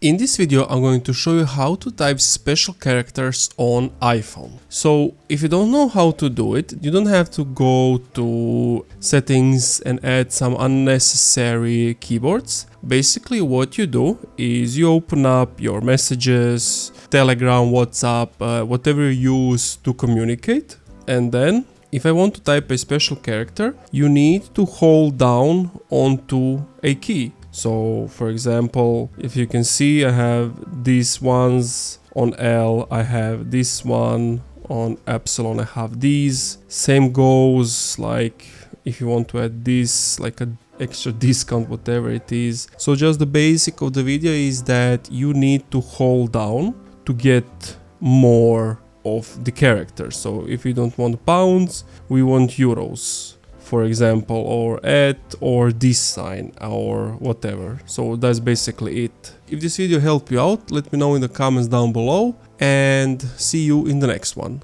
In this video I'm going to show you how to type special characters on iPhone. So if you don't know how to do it, you don't have to go to settings and add some unnecessary keyboards. Basically what you do is you open up your messages, Telegram, WhatsApp, whatever you use to communicate, and then if I want to type a special character, you need to hold down onto a key. So for example, if you can see, I have these ones on L, I have this one on epsilon, I have these. Same goes like if you want to add this, like an extra discount, whatever it is. So just the basic of the video is that you need to hold down to get more of the character. So if we don't want pounds, we want euros, for example, or at, or this sign, or whatever. So that's basically it. If this video helped you out, let me know in the comments down below, and see you in the next one.